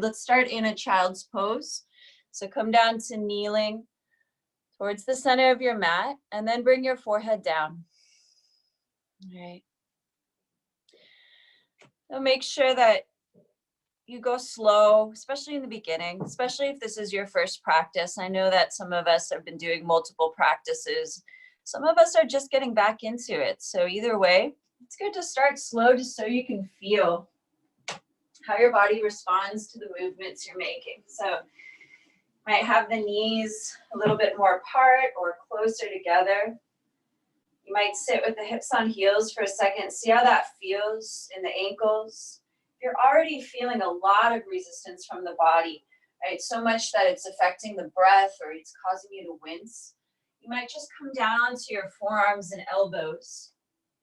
Let's start in a child's pose. So come down to kneeling towards the center of your mat, and then bring your forehead down. All right. So make sure that you go slow, especially in the beginning, especially if this is your first practice. I know that some of us have been doing multiple practices. Some of us are just getting back into it. So either way, it's good to start slow just so you can feel how your body responds to the movements you're making. So might have the knees a little bit more apart or closer together. You might sit with the hips on heels for a second. See how that feels in the ankles. If you're already feeling a lot of resistance from the body, right? So much that it's affecting the breath or it's causing you to wince. You might just come down onto your forearms and elbows.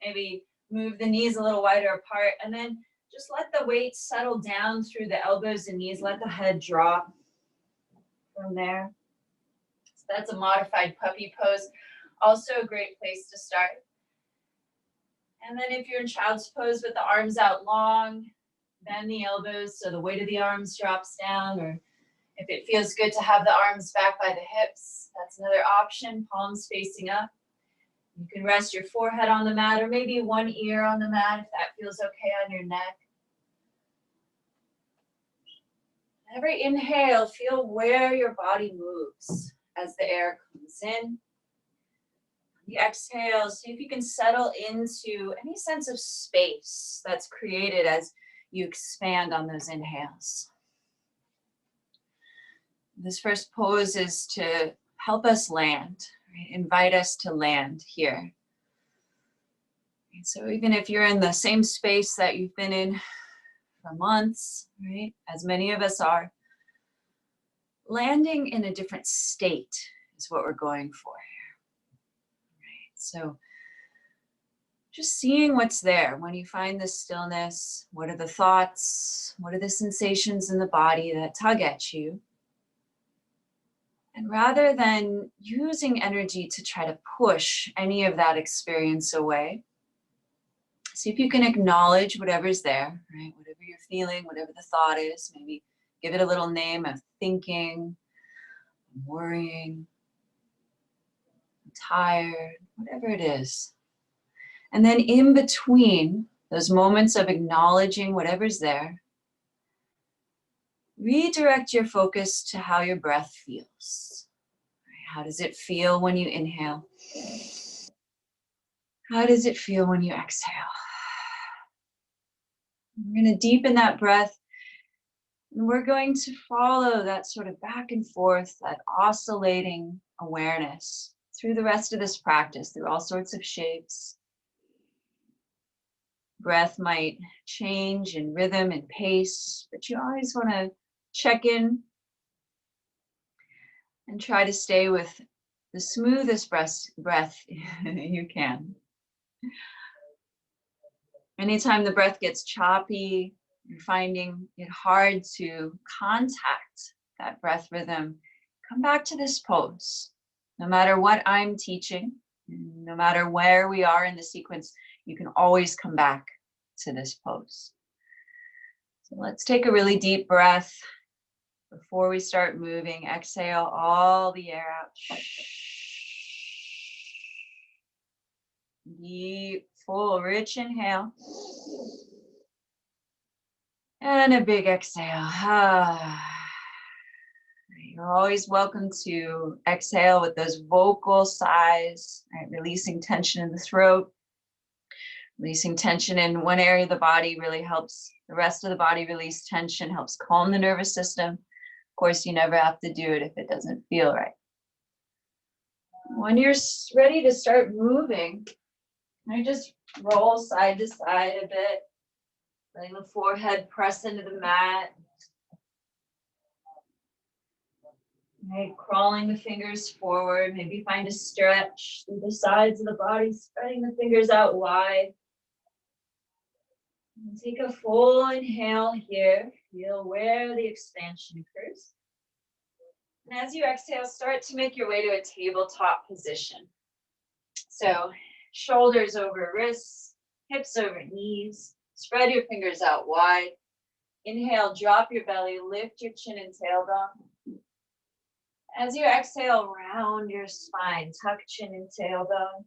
Maybe move the knees a little wider apart, and then just let the weight settle down through the elbows and knees. Let the head drop from there. So that's a modified puppy pose. Also a great place to start. And then if you're in child's pose with the arms out long, bend the elbows so the weight of the arms drops down, or if it feels good to have the arms back by the hips, that's another option, palms facing up. You can rest your forehead on the mat or maybe one ear on the mat if that feels okay on your neck. Every inhale, feel where your body moves as the air comes in. The exhale, see if you can settle into any sense of space that's created as you expand on those inhales. This first pose is to help us land, right? Invite us to land here. And so even if you're in the same space that you've been in for months, right? As many of us are, landing in a different state is what we're going for here. Right? So just seeing what's there when you find the stillness. What are the thoughts? What are the sensations in the body that tug at you? And rather than using energy to try to push any of that experience away, see if you can acknowledge whatever's there, right? Whatever you're feeling, whatever the thought is, maybe give it a little name of thinking, worrying, tired, whatever it is. And then in between those moments of acknowledging whatever's there, redirect your focus to how your breath feels. How does it feel when you inhale? How does it feel when you exhale? We're going to deepen that breath. And we're going to follow that sort of back and forth, that oscillating awareness through the rest of this practice, through all sorts of shapes. Breath might change in rhythm and pace, but you always want to check in and try to stay with the smoothest breath you can. Anytime the breath gets choppy, you're finding it hard to contact that breath rhythm, come back to this pose. No matter what I'm teaching, no matter where we are in the sequence, you can always come back to this pose. So let's take a really deep breath before we start moving. Exhale all the air out. Deep, full, rich inhale. And a big exhale. You're always welcome to exhale with those vocal sighs, right? Releasing tension in the throat. Releasing tension in one area of the body really helps the rest of the body release tension, helps calm the nervous system. Of course, you never have to do it if it doesn't feel right. When you're ready to start moving, I just roll side to side a bit, letting the forehead press into the mat. Right, crawling the fingers forward, maybe find a stretch through the sides of the body, spreading the fingers out wide. And take a full inhale here, feel where the expansion occurs. And as you exhale, start to make your way to a tabletop position. So shoulders over wrists, hips over knees, spread your fingers out wide. Inhale, drop your belly, lift your chin and tailbone. As you exhale, round your spine, tuck chin and tailbone.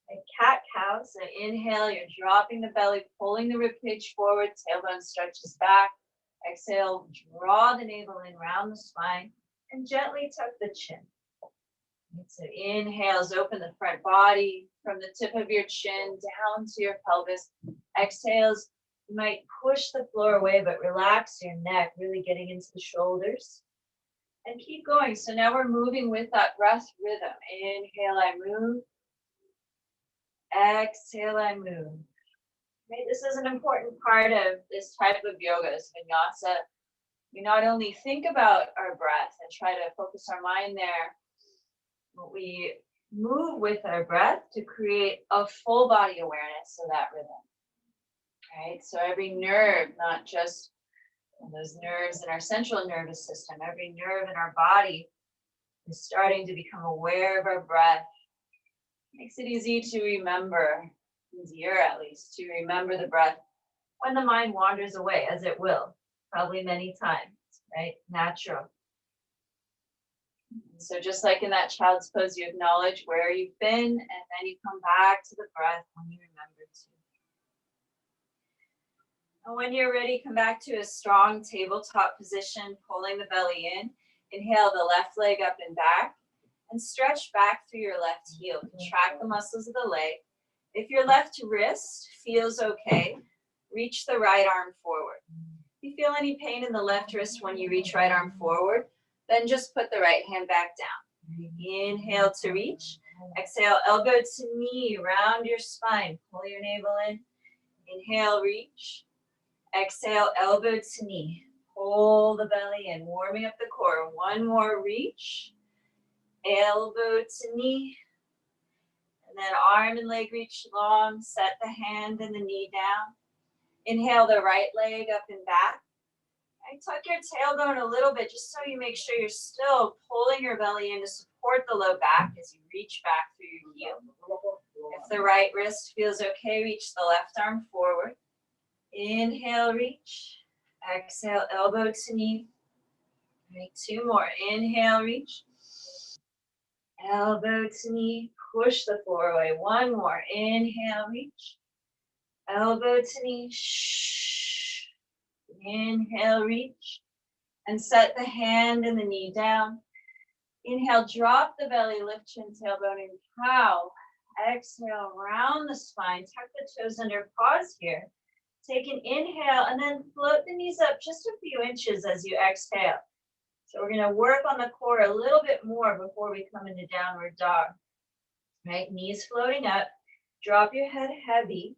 A cat-cow, so inhale, you're dropping the belly, pulling the ribcage forward, tailbone stretches back. Exhale, draw the navel in, round the spine, and gently tuck the chin. So inhales, open the front body from the tip of your chin down to your pelvis. Exhales, you might push the floor away, but relax your neck, really getting into the shoulders. And keep going. So now we're moving with that breath rhythm. Inhale, I move. Exhale, I move. Okay, this is an important part of this type of yoga, this vinyasa. We not only think about our breath and try to focus our mind there, but we move with our breath to create a full body awareness of that rhythm. Right? So every nerve, not just those nerves in our central nervous system, every nerve in our body is starting to become aware of our breath. Makes it easy to remember, easier at least, to remember the breath when the mind wanders away, as it will, probably many times, right? Natural. So just like in that child's pose, you acknowledge where you've been, and then you come back to the breath when you remember to. And when you're ready, come back to a strong tabletop position, pulling the belly in. Inhale the left leg up and back, and stretch back through your left heel. Contract the muscles of the leg. If your left wrist feels okay, reach the right arm forward. If you feel any pain in the left wrist when you reach right arm forward, then just put the right hand back down. Inhale to reach. Exhale, elbow to knee, round your spine. Pull your navel in. Inhale, reach. Exhale, elbow to knee. Pull the belly in, warming up the core. One more reach. Elbow to knee. And then arm and leg reach long. Set the hand and the knee down. Inhale the right leg up and back. And tuck your tailbone a little bit just so you make sure you're still pulling your belly in to support the low back as you reach back through your heel. If the right wrist feels okay, reach the left arm forward. Inhale, reach. Exhale, elbow to knee. Make two more. Inhale, reach. Elbow to knee. Push the floor away. One more. Inhale, reach. Elbow to knee. Shh. Inhale, reach. And set the hand and the knee down. Inhale, drop the belly, lift chin, tailbone, and cow. Exhale, round the spine. Tuck the toes under. Pause here. Take an inhale and then float the knees up just a few inches as you exhale. So we're going to work on the core a little bit more before we come into downward dog. Right, knees floating up. Drop your head heavy.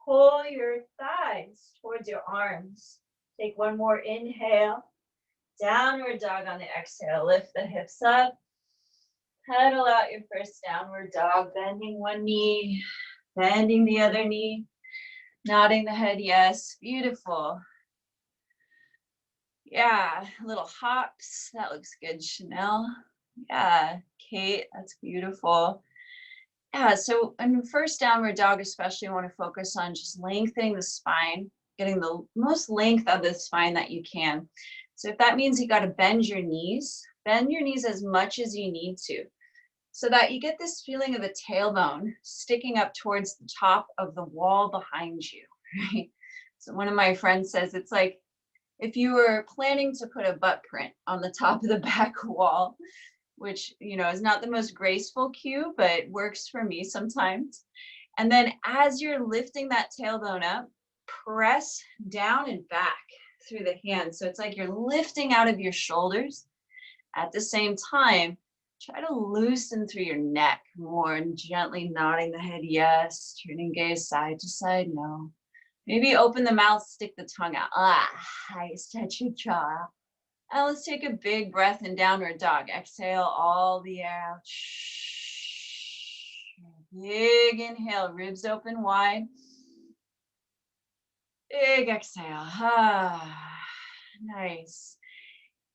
Pull your thighs towards your arms. Take one more inhale. Downward dog on the exhale. Lift the hips up. Pedal out your first downward dog. Bending one knee. Bending the other knee. Nodding the head, yes. Beautiful. Yeah, little hops. That looks good, Chanel. Yeah, Kate, that's beautiful. Yeah, so in first downward dog, especially, you want to focus on just lengthening the spine, getting the most length of the spine that you can. So if that means you got to bend your knees as much as you need to, so that you get this feeling of a tailbone sticking up towards the top of the wall behind you, right? So one of my friends says it's like if you were planning to put a butt print on the top of the back wall, which, you know, is not the most graceful cue, but works for me sometimes. And then as you're lifting that tailbone up, press down and back through the hands. So it's like you're lifting out of your shoulders. At the same time, try to loosen through your neck more and gently nodding the head, yes. Turning gaze side to side, no. Maybe open the mouth, stick the tongue out. Stretch your jaw. And let's take a big breath in downward dog. Exhale all the air out. Big inhale, ribs open wide. Big exhale. Nice.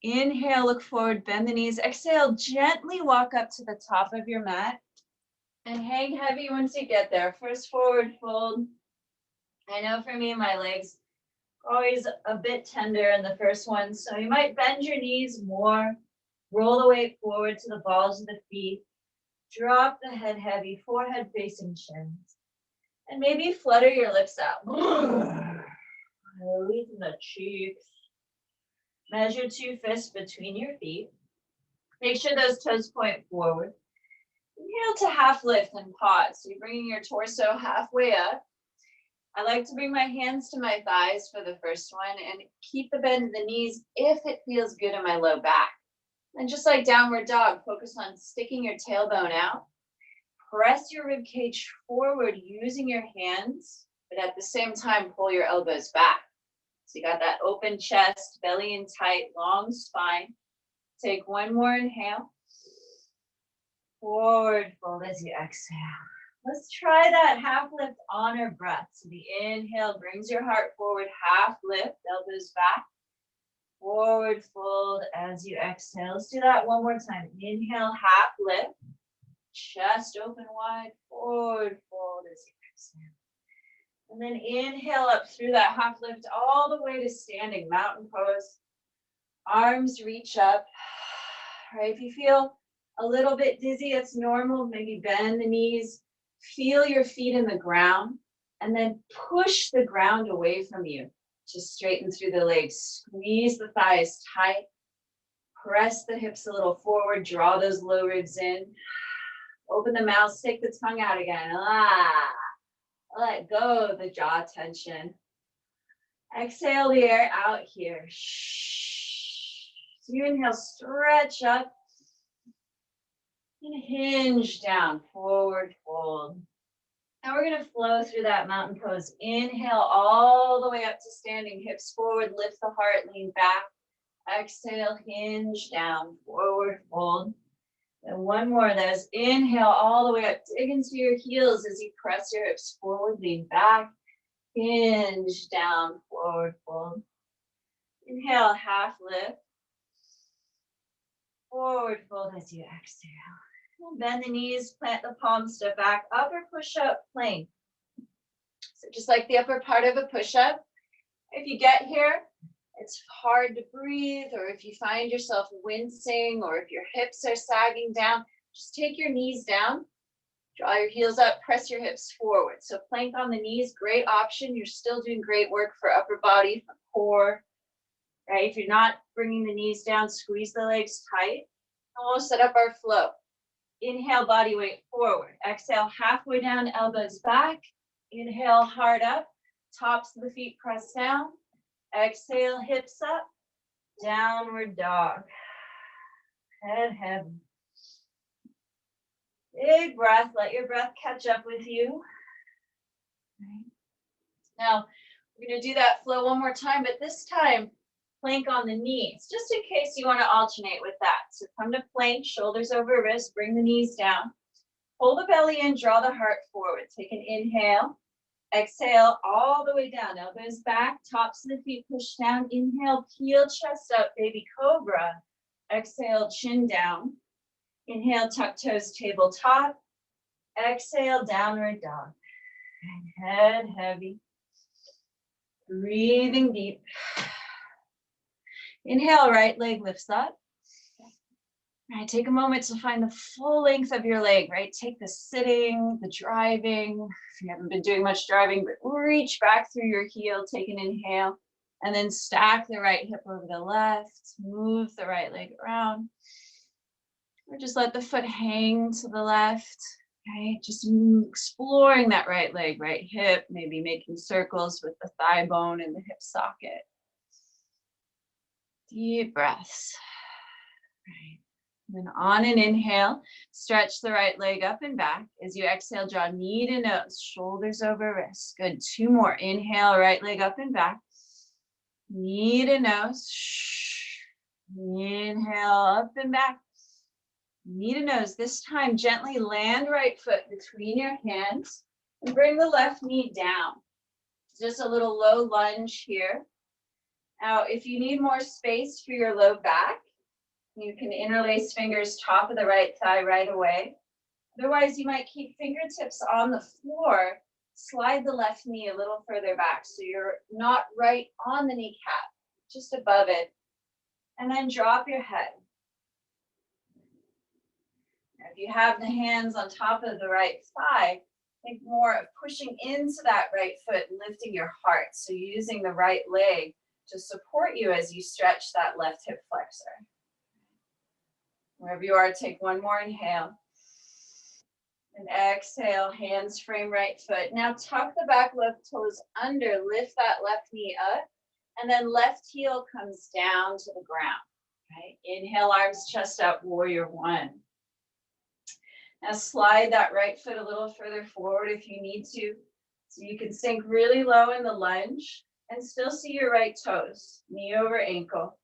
Inhale, look forward, bend the knees. Exhale, gently walk up to the top of your mat and hang heavy once you get there. First forward fold. I know for me, my legs always a bit tender in the first one. So you might bend your knees more, roll the weight forward to the balls of the feet, drop the head heavy, forehead facing shins, and maybe flutter your lips out. Release the cheeks. Measure 2 fists between your feet. Make sure those toes point forward. Inhale to half lift and pause. So you're bringing your torso halfway up. I like to bring my hands to my thighs for the first one and keep the bend in the knees if it feels good in my low back. And just like downward dog, focus on sticking your tailbone out. Press your rib cage forward using your hands, but at the same time, pull your elbows back. So you got that open chest, belly in tight, long spine. Take one more inhale. Forward fold as you exhale. Let's try that half lift honor breath. So the inhale brings your heart forward, half lift, elbows back. Forward fold as you exhale. Let's do that one more time. Inhale, half lift. Chest open wide, forward fold as you exhale. And then inhale up through that half lift all the way to standing mountain pose. Arms reach up. Right, if you feel a little bit dizzy, it's normal. Maybe bend the knees, feel your feet in the ground, and then push the ground away from you. Just straighten through the legs. Squeeze the thighs tight. Press the hips a little forward. Draw those low ribs in. Open the mouth. Take the tongue out again. Ah. Let go of the jaw tension. Exhale the air out here. So you inhale, stretch up. And hinge down. Forward fold. Now we're going to flow through that mountain pose. Inhale all the way up to standing, hips forward, lift the heart, lean back. Exhale, hinge down, forward fold. And one more of those. Inhale all the way up, dig into your heels as you press your hips forward, lean back. Hinge down, forward fold. Inhale, half lift. Forward fold as you exhale. Bend the knees, plant the palms, step back, upper push-up plank. So just like the upper part of a push-up, if you get here, it's hard to breathe, or if you find yourself wincing, or if your hips are sagging down, just take your knees down, draw your heels up, press your hips forward. So plank on the knees, great option. You're still doing great work for upper body, for core, right? If you're not bringing the knees down, squeeze the legs tight. And we'll set up our flow. Inhale, body weight forward. Exhale, halfway down, elbows back. Inhale, heart up. Tops of the feet press down. Exhale, hips up. Downward dog. Head heavy. Big breath. Let your breath catch up with you. Right. Now, we're going to do that flow one more time, but this time, plank on the knees, just in case you want to alternate with that. So come to plank, shoulders over wrist, bring the knees down. Pull the belly in, draw the heart forward. Take an inhale. Exhale all the way down, elbows back, tops of the feet push down. Inhale, peel chest up, baby cobra. Exhale, chin down. Inhale, tuck toes, tabletop. Exhale, downward dog. And head heavy. Breathing deep. Inhale, right leg lifts up. All right, take a moment to find the full length of your leg, right? Take the sitting, the driving. If you haven't been doing much driving, but reach back through your heel, take an inhale, and then stack the right hip over the left, move the right leg around. Or just let the foot hang to the left, right? Just exploring that right leg, right hip, maybe making circles with the thigh bone and the hip socket. Deep breaths. Right. And then on an inhale, stretch the right leg up and back. As you exhale, draw knee to nose, shoulders over wrists. Good. 2 more. Inhale, right leg up and back. Knee to nose. Inhale, up and back. Knee to nose. This time, gently land right foot between your hands and bring the left knee down. Just a little low lunge here. Now, if you need more space for your low back, you can interlace fingers top of the right thigh right away. Otherwise, you might keep fingertips on the floor Slide the left knee a little further back so you're not right on the kneecap, just above it. And then drop your head. If you have the hands on top of the right thigh, think more of pushing into that right foot and lifting your heart. So using the right leg to support you as you stretch that left hip flexor. Wherever you are, take one more inhale. And exhale, hands frame right foot. Now tuck the back left toes under, lift that left knee up, and then left heel comes down to the ground. Right? Inhale, arms, chest up, warrior one. Now slide that right foot a little further forward if you need to. So you can sink really low in the lunge and still see your right toes, knee over ankle.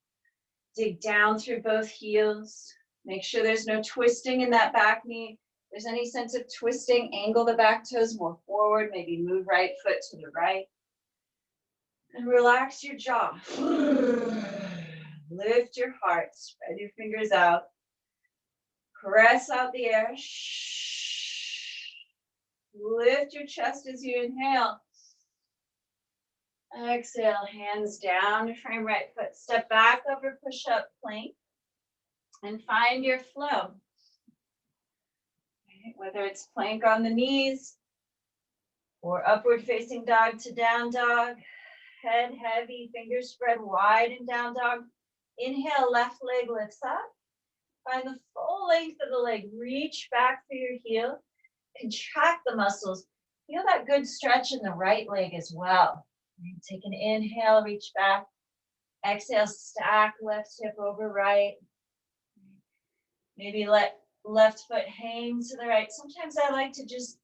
Dig down through both heels. Make sure there's no twisting in that back knee. If there's any sense of twisting, angle the back toes more forward, maybe move right foot to the right. And relax your jaw. Lift your heart, spread your fingers out. Press out the air. Lift your chest as you inhale. Exhale, hands down to frame right foot. Step back over push-up plank and find your flow. Okay, whether it's plank on the knees or upward facing dog to down dog. Head heavy, fingers spread wide in down dog. Inhale, left leg lifts up. Find the full length of the leg. Reach back through your heel. Contract the muscles. Feel that good stretch in the right leg as well. Take an inhale, reach back. Exhale, stack left hip over right. Maybe let left foot hang to the right. Sometimes I like to just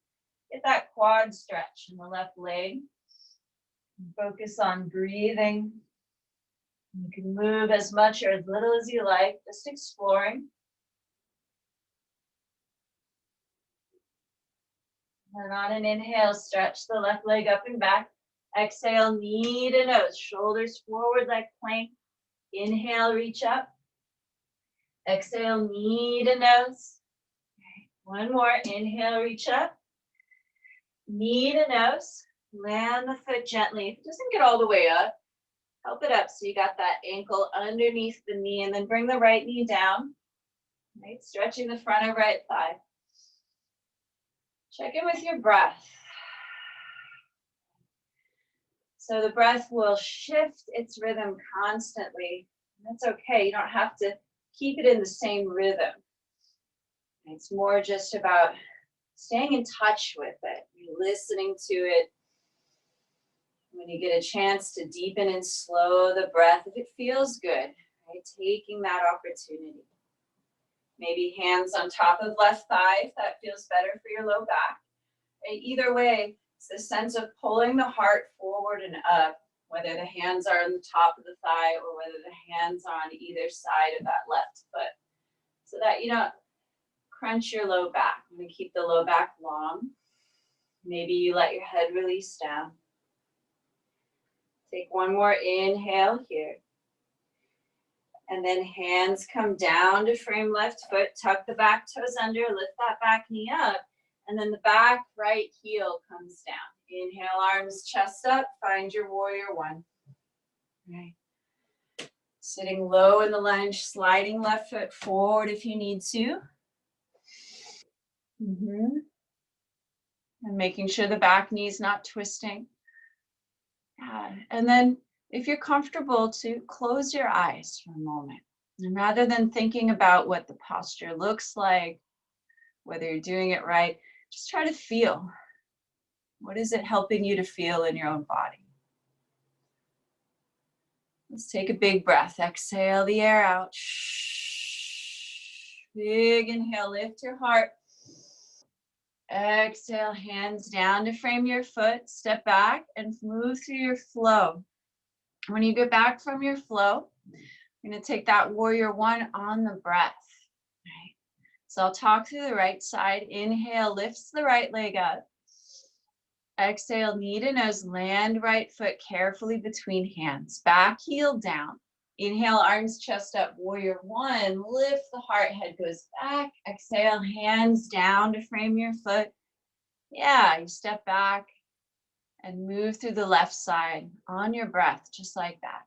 get that quad stretch in the left leg. Focus on breathing. You can move as much or as little as you like, just exploring. And on an inhale, stretch the left leg up and back. Exhale, knee to nose, shoulders forward like plank. Inhale, reach up. Exhale, knee to nose. Okay. One more, inhale, reach up. Knee to nose. Land the foot gently. If it doesn't get all the way up, help it up so you got that ankle underneath the knee, and then bring the right knee down. Right, stretching the front of right thigh. Check in with your breath. So the breath will shift its rhythm constantly. That's okay. You don't have to keep it in the same rhythm. It's more just about staying in touch with it, listening to it. When you get a chance to deepen and slow the breath, if it feels good, right? Taking that opportunity. Maybe hands on top of left thigh if that feels better for your low back. Right? Either way, it's the sense of pulling the heart forward and up, whether the hands are on the top of the thigh or whether the hands are on either side of that left foot. So that you don't crunch your low back. I'm going to keep the low back long. Maybe you let your head release down. Take one more inhale here. And then hands come down to frame left foot. Tuck the back toes under. Lift that back knee up. And then the back right heel comes down. Inhale, arms, chest up. Find your warrior one. Right. Sitting low in the lunge. Sliding left foot forward if you need to. And making sure the back knee is not twisting. And then if you're comfortable to close your eyes for a moment. And rather than thinking about what the posture looks like, whether you're doing it right, just try to feel. What is it helping you to feel in your own body? Let's take a big breath. Exhale the air out. Big inhale, lift your heart. Exhale, hands down to frame your foot. Step back and move through your flow. When you get back from your flow, you're going to take that warrior one on the breath. Right? So I'll talk through the right side. Inhale, lifts the right leg up. Exhale, knee to nose, land right foot carefully between hands. Back heel down. Inhale, arms, chest up, warrior one. Lift the heart, head goes back. Exhale, hands down to frame your foot. Yeah, you step back. And move through the left side on your breath, just like that.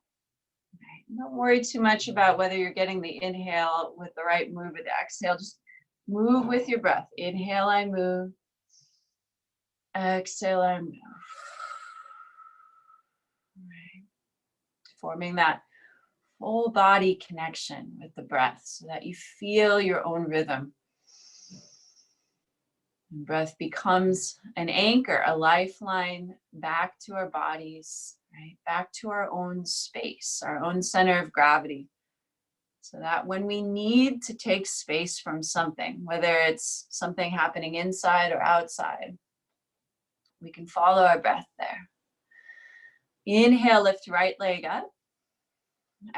Okay. Don't worry too much about whether you're getting the inhale with the right move or the exhale. Just move with your breath. Inhale, I move. Exhale, I move. Right. Forming that full body connection with the breath so that you feel your own rhythm. And breath becomes an anchor, a lifeline back to our bodies, right? Back to our own space, our own center of gravity. So that when we need to take space from something, whether it's something happening inside or outside, we can follow our breath there. Inhale, lift right leg up.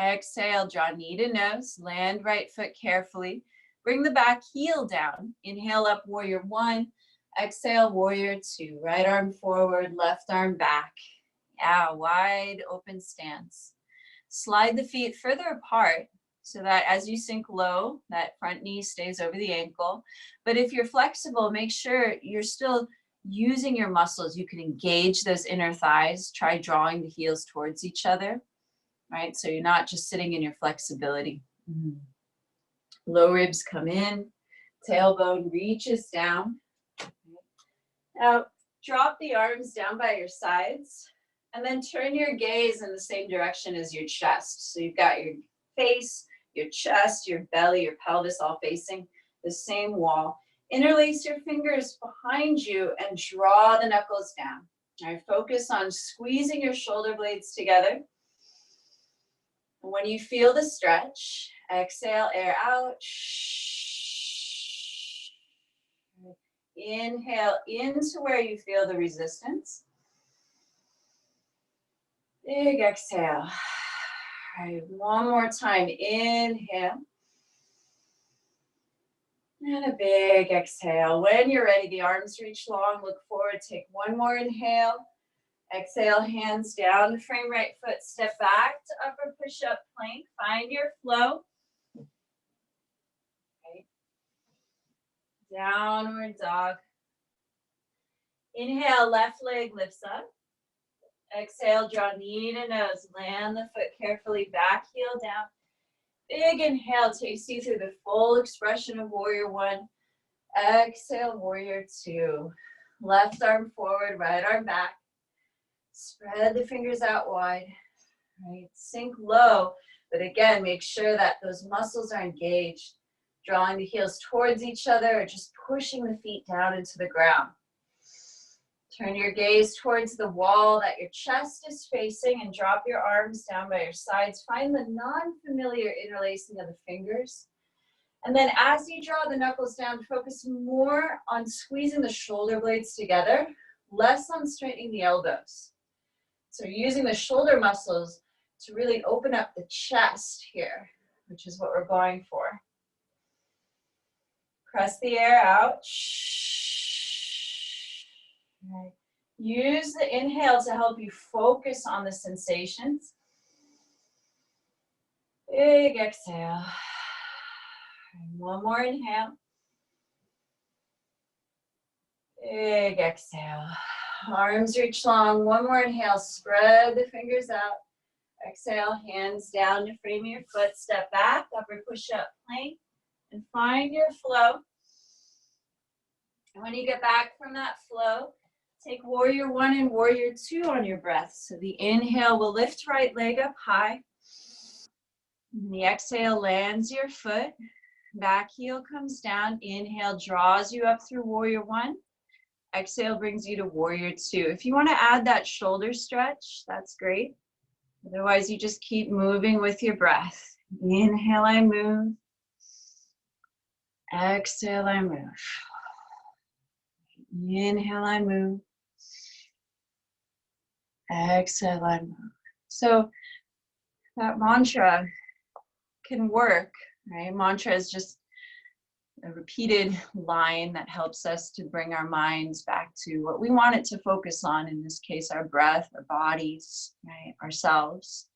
Exhale, draw knee to nose, land right foot carefully. Bring the back heel down. Inhale up, warrior one. Exhale, warrior two. Right arm forward, left arm back. Yeah, wide open stance. Slide the feet further apart so that as you sink low, that front knee stays over the ankle. But if you're flexible, make sure you're still using your muscles. You can engage those inner thighs. Try drawing the heels towards each other. Right? So you're not just sitting in your flexibility. Low ribs come in, tailbone reaches down. Now, drop the arms down by your sides and then turn your gaze in the same direction as your chest. So you've got your face, your chest, your belly, your pelvis all facing the same wall. Interlace your fingers behind you and draw the knuckles down. All right, focus on squeezing your shoulder blades together. When you feel the stretch, exhale, air out. Inhale into where you feel the resistance. Big exhale. All right, one more time. Inhale. And a big exhale. When you're ready, the arms reach long. Look forward. Take one more inhale. Exhale, hands down the frame, right foot, step back to upper push-up plank. Find your flow. Okay. Downward dog. Inhale, left leg lifts up. Exhale, draw knee to nose. Land the foot carefully, back heel down. Big inhale takes you through the full expression of warrior one. Exhale, warrior two. Left arm forward, right arm back. Spread the fingers out wide. Right, sink low, but again, make sure that those muscles are engaged. Drawing the heels towards each other or just pushing the feet down into the ground. Turn your gaze towards the wall that your chest is facing and drop your arms down by your sides. Find the non-familiar interlacing of the fingers. And then as you draw the knuckles down, focus more on squeezing the shoulder blades together, less on straightening the elbows. So you're using the shoulder muscles to really open up the chest here, which is what we're going for. Press the air out. Right. Use the inhale to help you focus on the sensations. Big exhale. And one more inhale. Big exhale. Arms reach long. One more inhale. Spread the fingers out. Exhale, hands down to frame your foot. Step back, upper push-up plank, and find your flow. And when you get back from that flow, take warrior one and warrior two on your breath. So the inhale will lift right leg up high. And the exhale lands your foot. Back heel comes down. Inhale draws you up through warrior one. Exhale brings you to warrior two. If you want to add that shoulder stretch, that's great. Otherwise, you just keep moving with your breath. Inhale, I move. Exhale, I move. Inhale, I move. Exhale, I move. So that mantra can work, right? Mantra is just a repeated line that helps us to bring our minds back to what we want it to focus on, in this case, our breath, our bodies, right? Ourselves.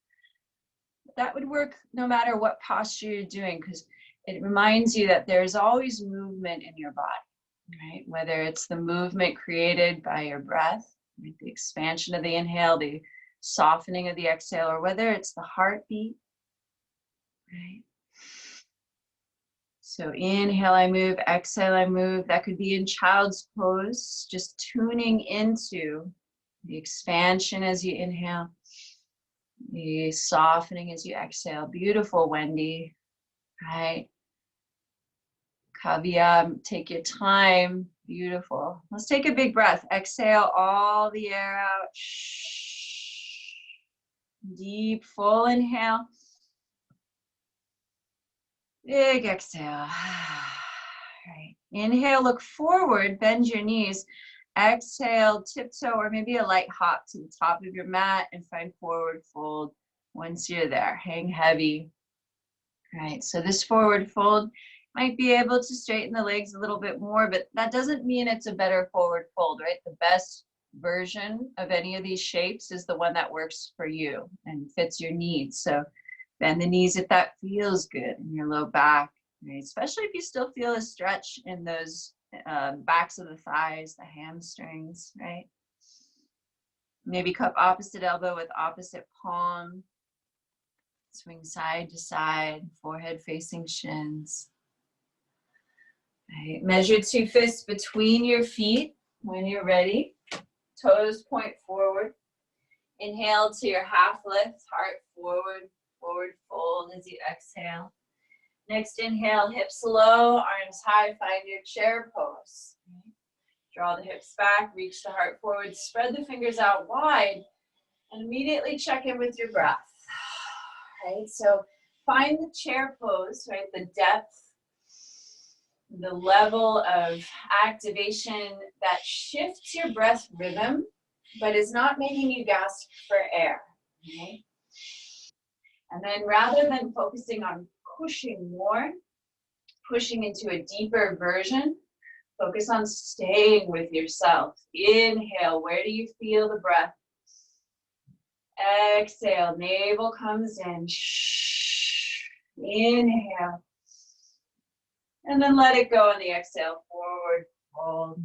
That would work no matter what posture you're doing, because it reminds you that there's always movement in your body, right? Whether it's the movement created by your breath, Right? The expansion of the inhale, the softening of the exhale, or whether it's the heartbeat, right? So inhale, I move, exhale, I move. That could be in child's pose, just tuning into the expansion as you inhale, the softening as you exhale. Beautiful, Wendy, right? Kavya, take your time. Beautiful. Let's take a big breath. Exhale all the air out. Deep, full inhale. Big exhale. Right. Inhale, look forward, bend your knees. Exhale, tiptoe or maybe a light hop to the top of your mat and find forward fold. Once you're there, hang heavy. Right, so this forward fold might be able to straighten the legs a little bit more, but that doesn't mean it's a better forward fold, right? The best version of any of these shapes is the one that works for you and fits your needs. So bend the knees if that feels good in your low back, right? Especially if you still feel a stretch in those backs of the thighs, the hamstrings, right? Maybe cup opposite elbow with opposite palm. Swing side to side, forehead facing shins. Right. Measure 2 fists between your feet when you're ready. Toes point forward. Inhale to your half lift, heart forward, forward fold as you exhale. Next inhale, hips low, arms high, find your chair pose. Draw the hips back, reach the heart forward, spread the fingers out wide, and immediately check in with your breath. Right, so find the chair pose, right, the depth, the level of activation that shifts your breath rhythm, but is not making you gasp for air, okay? And then rather than focusing on pushing more, pushing into a deeper version, focus on staying with yourself. Inhale, where do you feel the breath? Exhale, navel comes in. Inhale. And then let it go on the exhale, forward fold.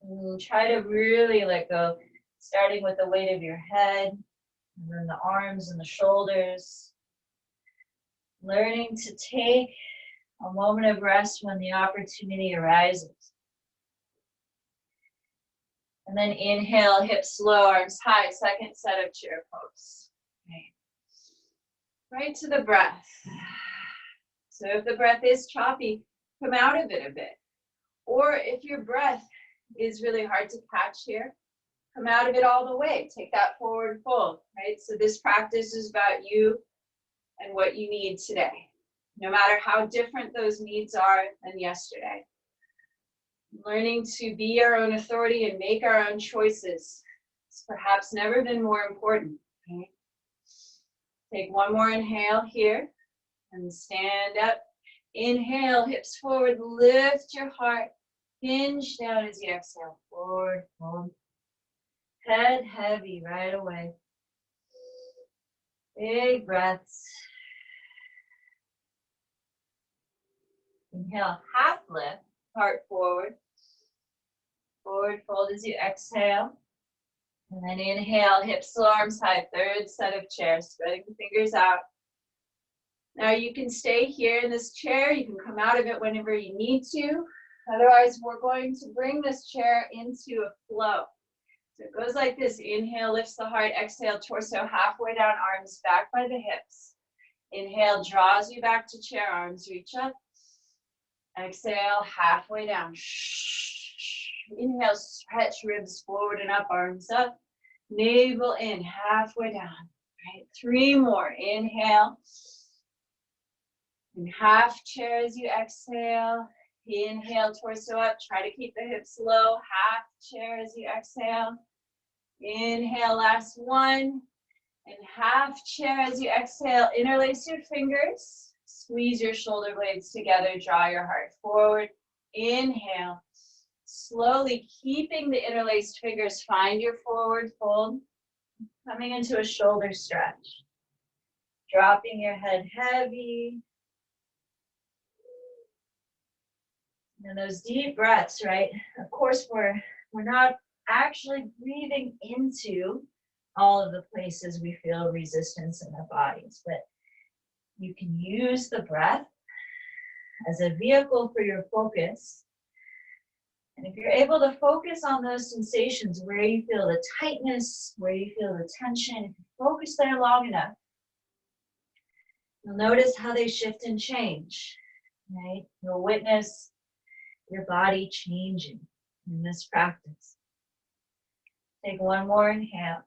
And try to really let go, starting with the weight of your head, and then the arms and the shoulders. Learning to take a moment of rest when the opportunity arises. And then inhale, hips low, arms high, second set of chair pose. Okay. Right to the breath. So if the breath is choppy, come out of it a bit. Or if your breath is really hard to catch here, come out of it all the way. Take that forward fold, right? So this practice is about you and what you need today, no matter how different those needs are than yesterday. Learning to be our own authority and make our own choices has perhaps never been more important. Okay? Take one more inhale here and stand up. Inhale, hips forward, lift your heart, hinge down as you exhale, forward fold. Head heavy right away. Big breaths. Inhale, half lift, heart forward. Forward fold as you exhale. And then inhale, hips low, arms high, third set of chairs, spreading the fingers out. Now you can stay here in this chair. You can come out of it whenever you need to. Otherwise, we're going to bring this chair into a flow. So it goes like this. Inhale, lifts the heart. Exhale, torso halfway down, arms back by the hips. Inhale, draws you back to chair, arms reach up. Exhale, halfway down. Inhale, stretch ribs forward and up, arms up. Navel in, halfway down. Right, 3 more. Inhale. And half chair as you exhale. Inhale, torso up. Try to keep the hips low. Half chair as you exhale. Inhale, last one. And half chair as you exhale. Interlace your fingers. Squeeze your shoulder blades together. Draw your heart forward. Inhale. Slowly keeping the interlaced fingers. Find your forward fold. Coming into a shoulder stretch. Dropping your head heavy. And those deep breaths, right? Of course, we're not actually breathing into all of the places we feel resistance in our bodies. But you can use the breath as a vehicle for your focus. And if you're able to focus on those sensations, where you feel the tightness, where you feel the tension, if you focus there long enough, you'll notice how they shift and change, right? You'll witness your body changing in this practice. Take one more inhale.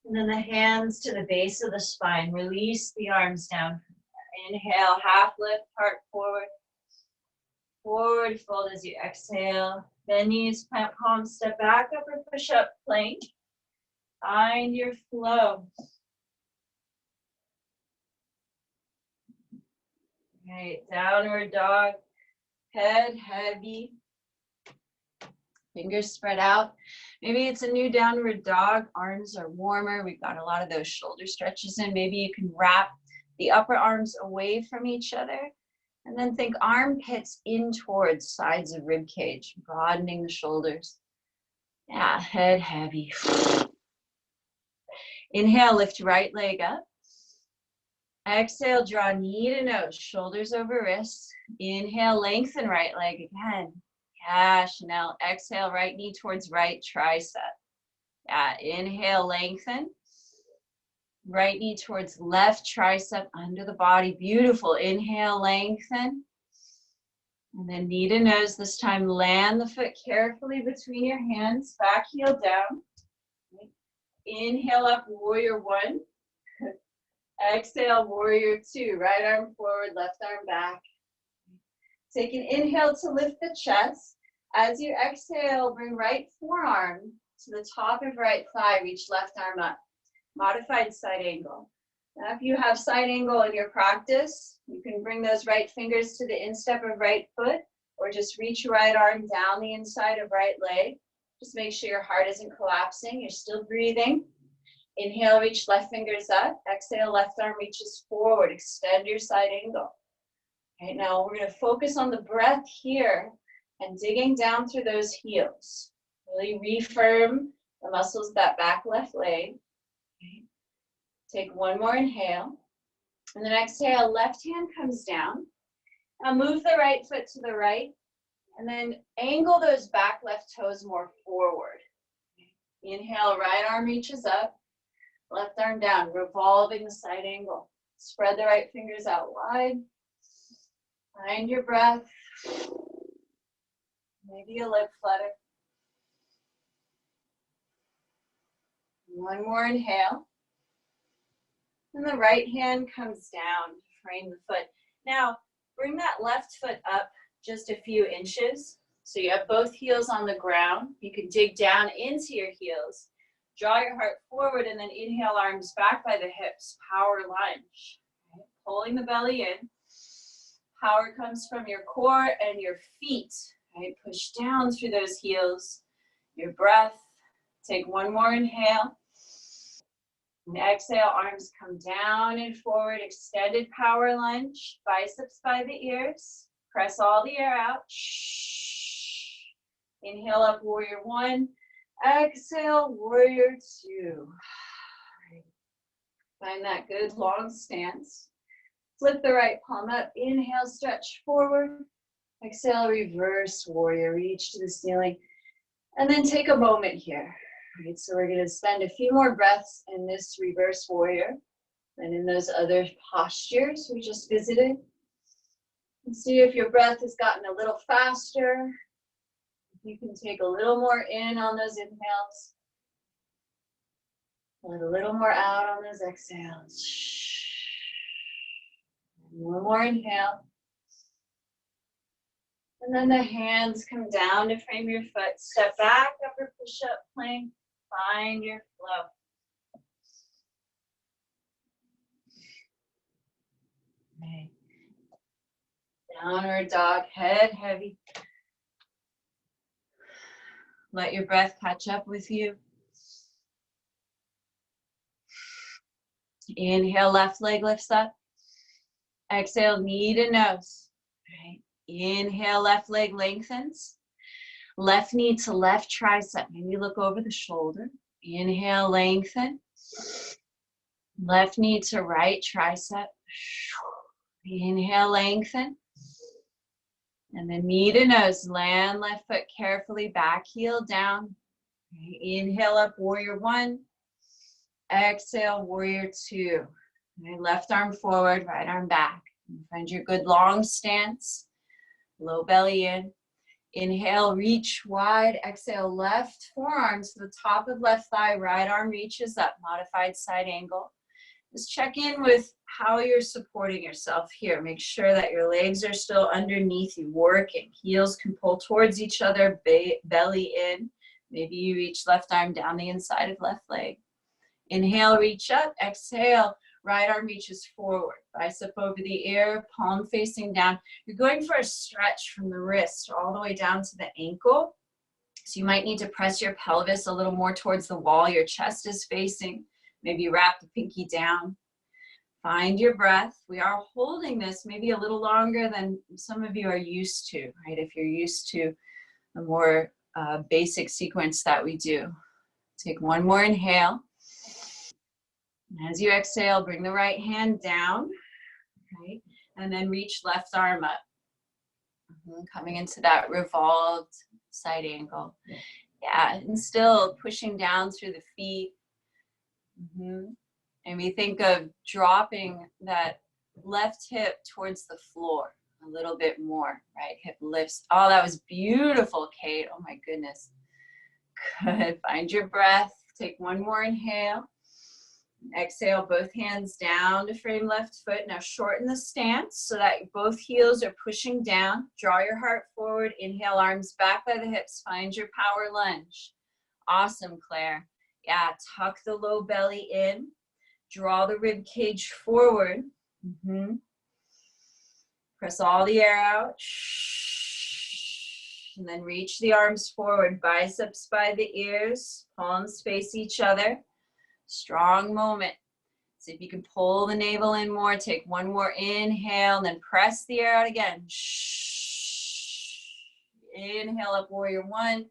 And then the hands to the base of the spine. Release the arms down. Inhale, half lift, heart forward. Forward fold as you exhale. Bend knees, plant palms, step back, upper push-up plank. Find your flow. Right, downward dog. Head heavy. Fingers spread out. Maybe it's a new downward dog. Arms are warmer. We've got a lot of those shoulder stretches in. Maybe you can wrap the upper arms away from each other. And then think armpits in towards sides of rib cage, broadening the shoulders. Yeah, head heavy. Inhale, lift right leg up. Exhale, draw knee to nose, shoulders over wrists. Inhale, lengthen right leg again. Yeah, Chanel. Exhale, right knee towards right tricep. Yeah, inhale, lengthen. Right knee towards left tricep under the body. Beautiful. Inhale, lengthen. And then knee to nose. This time, land the foot carefully between your hands. Back heel down. Inhale up, warrior one. Exhale, warrior two. Right arm forward, left arm back. Take an inhale to lift the chest. As you exhale, bring right forearm to the top of right thigh. Reach left arm up. Modified side angle. Now, if you have side angle in your practice, you can bring those right fingers to the instep of right foot, or just reach your right arm down the inside of right leg. Just make sure your heart isn't collapsing. You're still breathing. Inhale, reach left fingers up. Exhale, left arm reaches forward. Extend your side angle. Okay, now we're going to focus on the breath here and digging down through those heels. Really refirm the muscles of that back left leg. Okay. Take one more inhale. And then exhale, left hand comes down. Now move the right foot to the right. And then angle those back left toes more forward. Inhale, right arm reaches up. Left arm down, revolving the side angle. Spread the right fingers out wide. Find your breath. Maybe a lip flutter. One more inhale. And the right hand comes down to frame the foot. Now, bring that left foot up just a few inches. So you have both heels on the ground. You can dig down into your heels. Draw your heart forward and then inhale, arms back by the hips. Power lunge. Okay. Pulling the belly in. Power comes from your core and your feet. Okay. Push down through those heels. Your breath. Take one more inhale. And exhale, arms come down and forward. Extended power lunge. Biceps by the ears. Press all the air out. Inhale up, warrior one. Exhale, warrior two. Find that good long stance. Flip the right palm up. Inhale, stretch forward. Exhale, reverse warrior. Reach to the ceiling. And then take a moment here. Right, so we're going to spend a few more breaths in this reverse warrior and in those other postures we just visited. And see if your breath has gotten a little faster. You can take a little more in on those inhales. And a little more out on those exhales. And one more inhale. And then the hands come down to frame your foot. Step back, upper push-up plank. Find your flow. Okay. Downward dog, head heavy. Let your breath catch up with you. Inhale, left leg lifts up. Exhale, knee to nose. Right. Inhale, left leg lengthens. Left knee to left tricep. Maybe look over the shoulder. Inhale, lengthen. Left knee to right tricep. Inhale, lengthen. And then knee to nose. Land left foot carefully back, heel down. Inhale up, warrior one. Exhale, warrior two. Left arm forward, right arm back. Find your good long stance. Low belly in. Inhale, reach wide. Exhale, left forearm to the top of left thigh. Right arm reaches up. Modified side angle. Just check in with how you're supporting yourself here. Make sure that your legs are still underneath you, working. Heels can pull towards each other, belly in. Maybe you reach left arm down the inside of left leg. Inhale, reach up. Exhale, right arm reaches forward. Bicep over the ear, palm facing down. You're going for a stretch from the wrist all the way down to the ankle. So you might need to press your pelvis a little more towards the wall your chest is facing. Maybe wrap the pinky down. Find your breath. We are holding this maybe a little longer than some of you are used to, right? If you're used to a more basic sequence that we do. Take one more inhale. As you exhale, bring the right hand down, right? And then reach left arm up. Coming into that revolved side angle. Yeah, and still pushing down through the feet. And we think of dropping that left hip towards the floor a little bit more, right? Hip lifts. Oh, that was beautiful, Kate. Oh my goodness. Good. Find your breath. Take one more inhale. Exhale, both hands down to frame left foot. Now shorten the stance so that both heels are pushing down. Draw your heart forward. Inhale, arms back by the hips. Find your power lunge. Awesome, Claire. Yeah, tuck the low belly in. Draw the rib cage forward. Press all the air out. And then reach the arms forward. Biceps by the ears. Palms face each other. Strong moment. See if you can pull the navel in more. Take one more inhale, and then press the air out again. Inhale up, warrior one.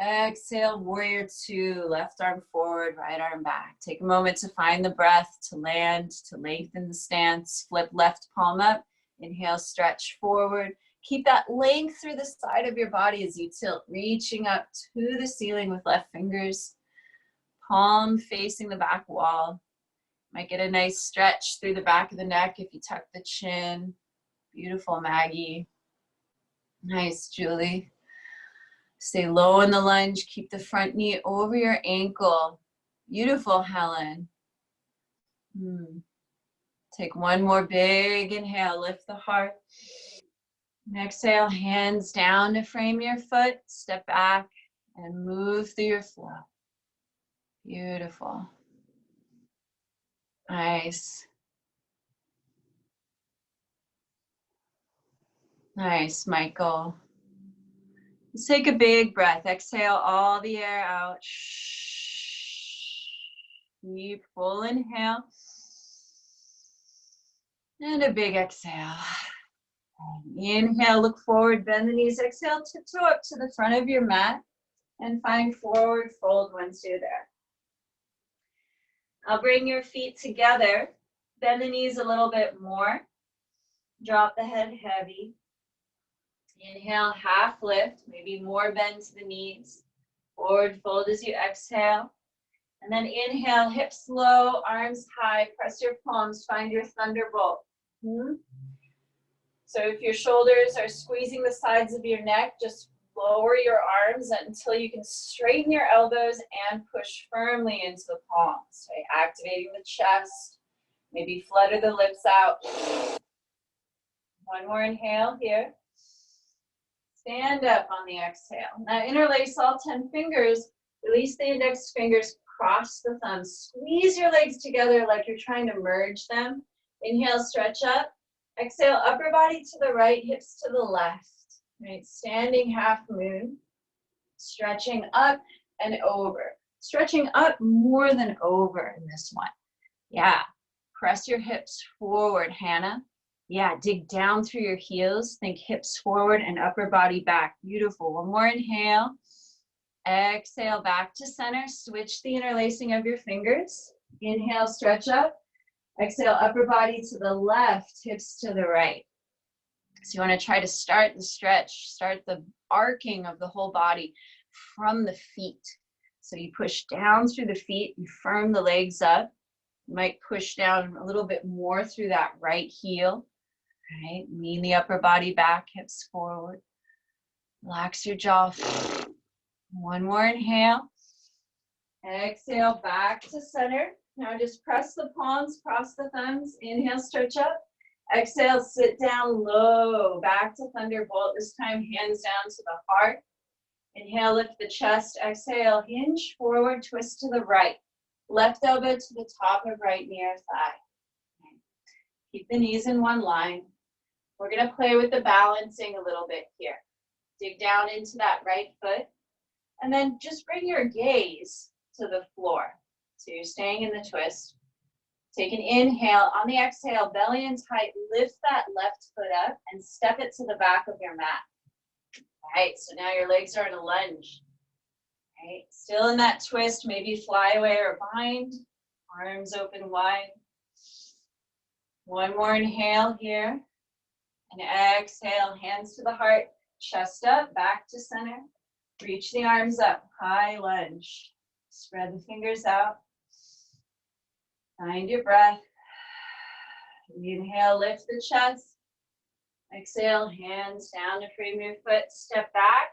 Exhale, warrior two. Left arm forward, right arm back. Take a moment to find the breath, to land, to lengthen the stance. Flip left palm up. Inhale, stretch forward. Keep that length through the side of your body as you tilt, reaching up to the ceiling with left fingers. Palm facing the back wall. Might get a nice stretch through the back of the neck if you tuck the chin. Beautiful, Maggie. Nice, Julie. Stay low in the lunge. Keep the front knee over your ankle. Beautiful, Helen. Take one more big inhale. Lift the heart. And exhale, hands down to frame your foot. Step back and move through your flow. Beautiful. Nice. Nice, Michael. Let's take a big breath. Exhale all the air out. Deep, full inhale. And a big exhale. Inhale, look forward, bend the knees. Exhale, tiptoe up to the front of your mat and find forward fold once you're there. I'll bring your feet together. Bend the knees a little bit more. Drop the head heavy. Inhale, half lift, maybe more bend to the knees. Forward fold as you exhale. And then inhale, hips low, arms high. Press your palms, find your thunderbolt. So if your shoulders are squeezing the sides of your neck, just lower your arms until you can straighten your elbows and push firmly into the palms. Right? Activating the chest. Maybe flutter the lips out. One more inhale here. Stand up on the exhale. Now interlace all 10 fingers. Release the index fingers. Cross the thumbs. Squeeze your legs together like you're trying to merge them. Inhale, stretch up. Exhale, upper body to the right, hips to the left. Right, standing half moon. Stretching up and over. Stretching up more than over in this one. Yeah. Press your hips forward, Hannah. Yeah, dig down through your heels. Think hips forward and upper body back. Beautiful. One more inhale. Exhale, back to center. Switch the interlacing of your fingers. Inhale, stretch up. Exhale, upper body to the left, hips to the right. So you want to try to start the stretch, start the arcing of the whole body from the feet. So you push down through the feet, you firm the legs up. You might push down a little bit more through that right heel. Right, lean the upper body back, hips forward. Relax your jaw. One more inhale. Exhale, back to center. Now just press the palms, cross the thumbs. Inhale, stretch up. Exhale, sit down low. Back to thunderbolt. This time, hands down to the heart. Inhale, lift the chest. Exhale, hinge forward, twist to the right. Left elbow to the top of right near thigh. Keep the knees in one line. We're going to play with the balancing a little bit here. Dig down into that right foot. And then just bring your gaze to the floor. So you're staying in the twist. Take an inhale. On the exhale, belly in tight. Lift that left foot up and step it to the back of your mat. All right, so now your legs are in a lunge. All right, still in that twist, maybe fly away or bind. Arms open wide. One more inhale here. And exhale, hands to the heart, chest up, back to center. Reach the arms up, high lunge. Spread the fingers out. Find your breath. Inhale, lift the chest. Exhale, hands down to frame your foot. Step back,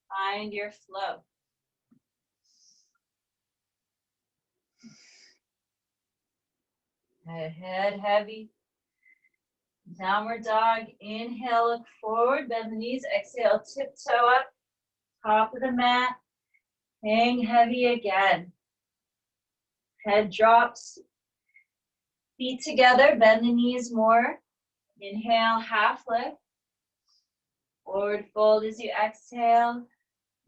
find your flow. Head heavy. Downward dog. Inhale, look forward, bend the knees. Exhale, tiptoe up, top of the mat. Hang heavy again. Head drops. Feet together, bend the knees more. Inhale, half lift. Forward fold as you exhale.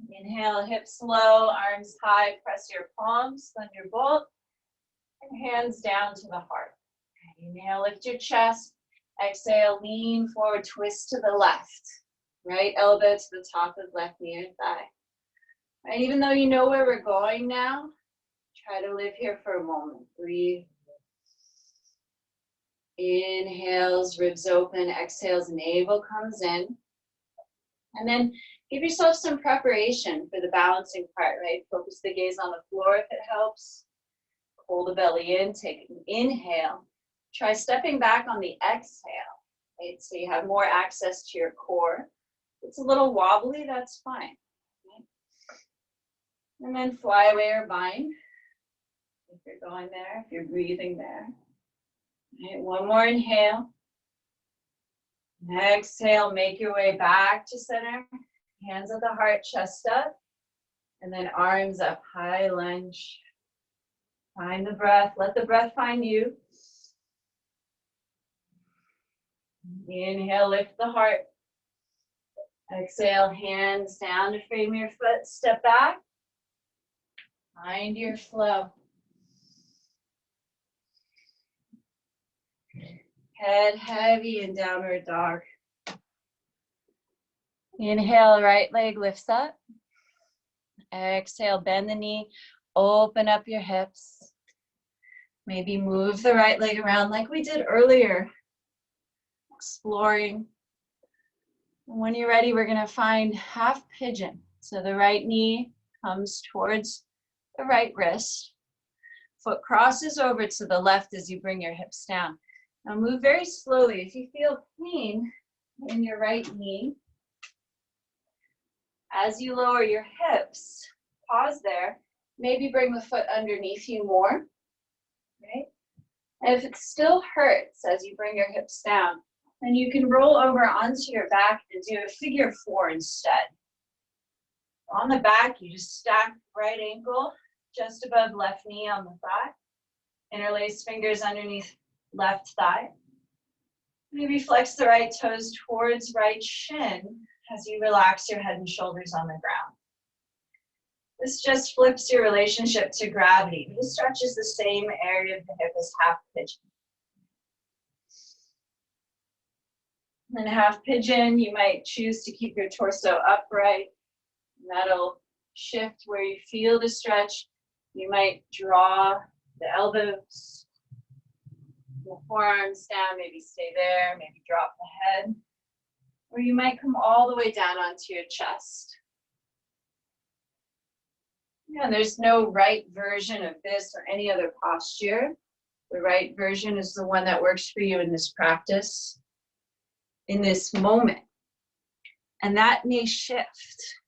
Inhale, hips low, arms high, press your palms, thunderbolt, and hands down to the heart. Inhale, lift your chest. Exhale, lean forward, twist to the left. Right elbow to the top of left knee or thigh. Right, even though you know where we're going now, try to live here for a moment. Breathe. Inhales, ribs open. Exhales, navel comes in. And then give yourself some preparation for the balancing part, right? Focus the gaze on the floor if it helps. Pull the belly in, take an inhale. Try stepping back on the exhale, right? So you have more access to your core. If it's a little wobbly, that's fine. Right? And then fly away or bind. If you're going there, if you're breathing there. Right, one more inhale. Exhale, make your way back to center. Hands at the heart, chest up. And then arms up, high lunge. Find the breath, let the breath find you. Inhale, lift the heart. Exhale, hands down to frame your foot. Step back. Find your flow. Head heavy in downward dog. Inhale, right leg lifts up. Exhale, bend the knee. Open up your hips. Maybe move the right leg around like we did earlier. Exploring. When you're ready, we're going to find half pigeon. So the right knee comes towards the right wrist. Foot crosses over to the left as you bring your hips down. Now move very slowly. If you feel pain in your right knee, as you lower your hips, pause there. Maybe bring the foot underneath you more. Right? And if it still hurts as you bring your hips down, then you can roll over onto your back and do a figure 4 instead. On the back, you just stack right ankle just above left knee on the thigh. Interlace fingers underneath left thigh. Maybe flex the right toes towards right shin as you relax your head and shoulders on the ground. This just flips your relationship to gravity. This stretches the same area of the hip as half pigeon. And half pigeon, you might choose to keep your torso upright. That'll shift where you feel the stretch. You might draw the elbows, the forearms down, maybe stay there, maybe drop the head. Or you might come all the way down onto your chest. Yeah, there's no right version of this or any other posture. The right version is the one that works for you in this practice, in this moment. And that may shift.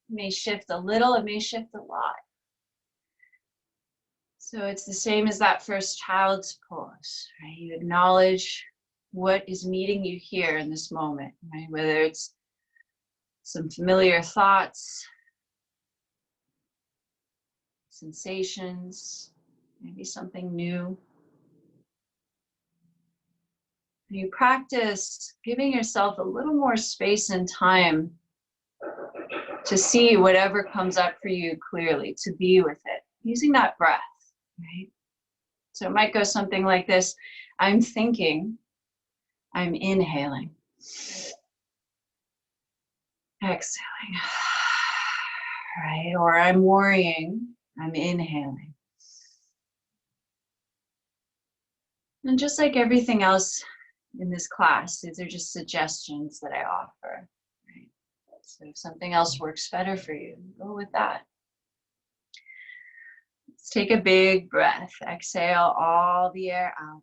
It may shift a little, it may shift a lot. So it's the same as that first child's pose, right? You acknowledge what is meeting you here in this moment, right? Whether it's some familiar thoughts, sensations, maybe something new. You practice giving yourself a little more space and time to see whatever comes up for you clearly, to be with it, using that breath, right? So it might go something like this. I'm thinking, I'm inhaling, exhaling, right? Or I'm worrying, I'm inhaling. And just like everything else in this class, these are just suggestions that I offer, right? So if something else works better for you, go with that. Let's take a big breath. Exhale all the air out.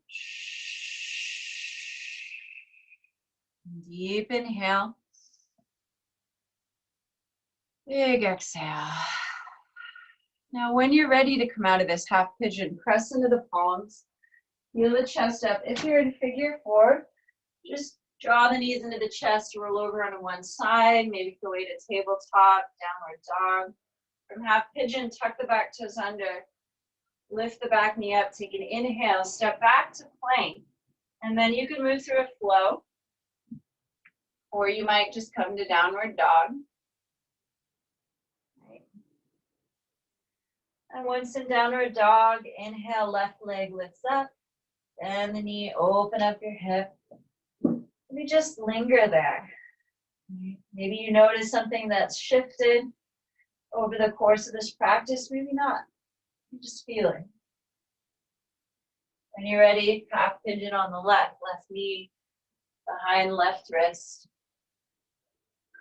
Deep inhale. Big exhale. Now when you're ready to come out of this half pigeon, press into the palms. Feel the chest up. If you're in figure four, just draw the knees into the chest, roll over onto one side, maybe go way to tabletop, downward dog. From half pigeon, tuck the back toes under, lift the back knee up, take an inhale, step back to plank, and then you can move through a flow, or you might just come to downward dog. Right. And once in downward dog, inhale, left leg lifts up, bend the knee, open up your hip. Maybe just linger there. Maybe you notice something that's shifted over the course of this practice, maybe not. You're just feeling. When you're ready, half pigeon on the left knee behind left wrist.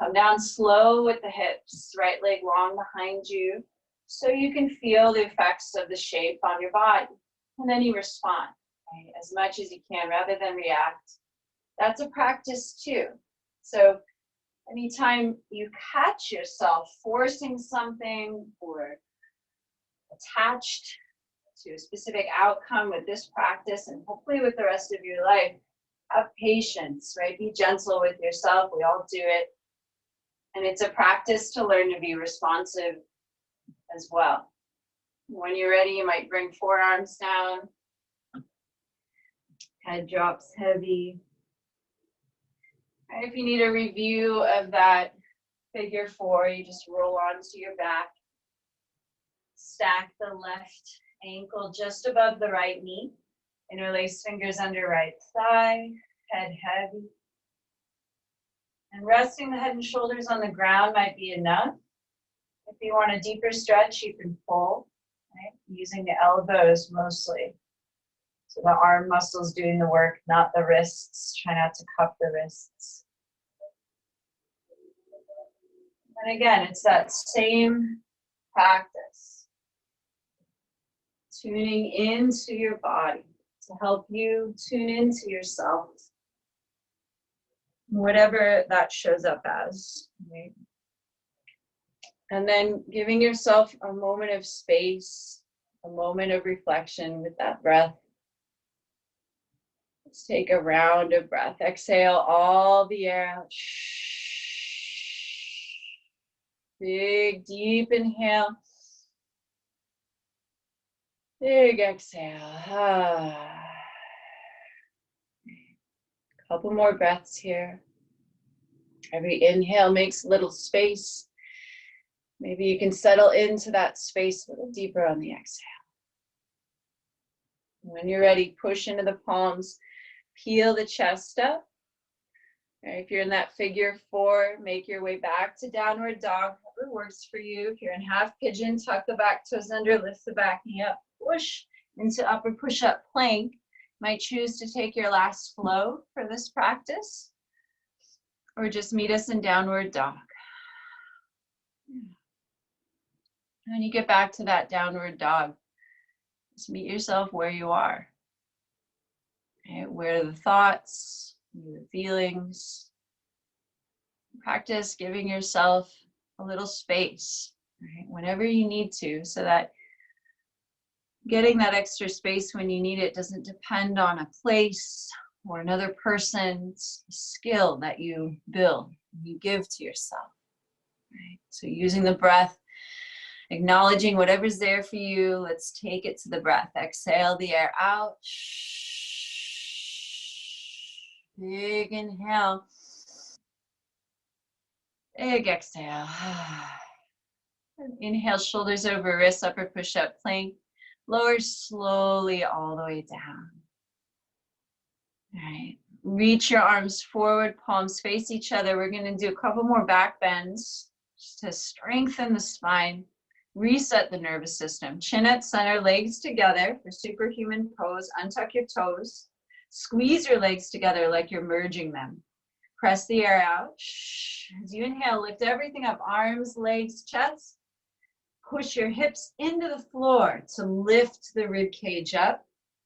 Come down slow with the hips, right leg long behind you, so you can feel the effects of the shape on your body. And then you respond, right, as much as you can rather than react. That's a practice too. So anytime you catch yourself forcing something or attached to a specific outcome with this practice and hopefully with the rest of your life, have patience, right? Be gentle with yourself. We all do it. And it's a practice to learn to be responsive as well. When you're ready, you might bring forearms down. Head drops heavy. If you need a review of that figure four, you just roll onto your back. Stack the left ankle just above the right knee. Interlace fingers under right thigh. Head heavy. And resting the head and shoulders on the ground might be enough. If you want a deeper stretch, you can pull, right? Using the elbows mostly. So the arm muscles doing the work, not the wrists. Try not to cup the wrists. And again, it's that same practice. Tuning into your body to help you tune into yourself. Whatever that shows up as. Right? And then giving yourself a moment of space, a moment of reflection with that breath. Let's take a round of breath. Exhale all the air out. Big, deep inhale. Big exhale. Couple more breaths here. Every inhale makes a little space. Maybe you can settle into that space a little deeper on the exhale. When you're ready, push into the palms. Peel the chest up. Right, if you're in that figure 4, make your way back to downward dog, whatever works for you. If you're in half pigeon, tuck the back toes under, lift the back knee up, push into upper push-up plank. Might choose to take your last flow for this practice, or just meet us in downward dog. When you get back to that downward dog, just meet yourself where you are. Right? Where are the thoughts, the feelings? Practice giving yourself a little space, right? Whenever you need to, so that getting that extra space when you need it doesn't depend on a place or another person's skill that you build, you give to yourself. Right? So using the breath, acknowledging whatever's there for you, let's take it to the breath. Exhale the air out. Big inhale. Big exhale. Inhale, shoulders over wrists, upper push-up plank. Lower slowly all the way down. All right. Reach your arms forward, palms face each other. We're going to do a couple more back bends just to strengthen the spine, reset the nervous system. Chin at center, legs together for superhuman pose. Untuck your toes. Squeeze your legs together like you're merging them. Press the air out. As you inhale, lift everything up, arms, legs, chest. Push your hips into the floor to lift the rib cage up.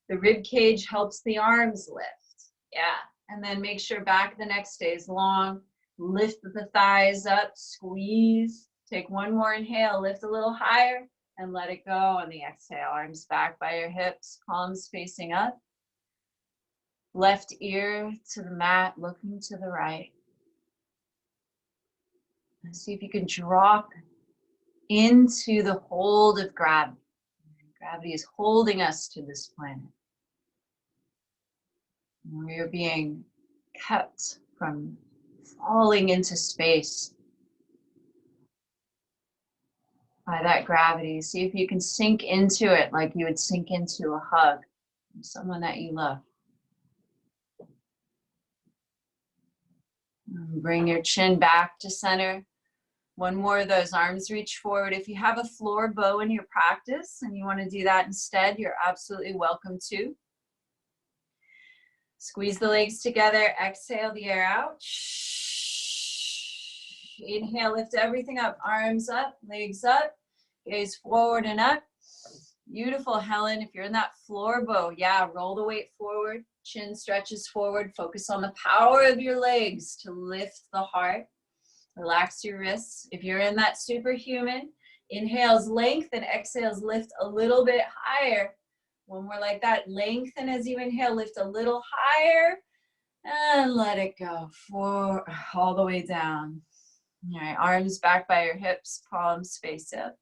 The rib cage helps the arms lift. Yeah, and then make sure back of the neck stays long. Lift the thighs up, squeeze. Take one more inhale, lift a little higher, and let it go on the exhale. Arms back by your hips, palms facing up. Left ear to the mat, looking to the right. And see if you can drop into the hold of gravity. Gravity is holding us to this planet. We are being kept from falling into space by that gravity. See if you can sink into it like you would sink into a hug from someone that you love. And bring your chin back to center. One more of those, arms reach forward. If you have a floor bow in your practice and you want to do that instead, you're absolutely welcome to. Squeeze the legs together, exhale the air out. Inhale, lift everything up, arms up, legs up, gaze forward and up. Beautiful, Helen. If you're in that floor bow, yeah, roll the weight forward, chin stretches forward, focus on the power of your legs to lift the heart. Relax your wrists. If you're in that superhuman, inhales lengthen, exhales lift a little bit higher. One more like that. Lengthen as you inhale, lift a little higher, and let it go all the way down. All right, arms back by your hips, palms face up.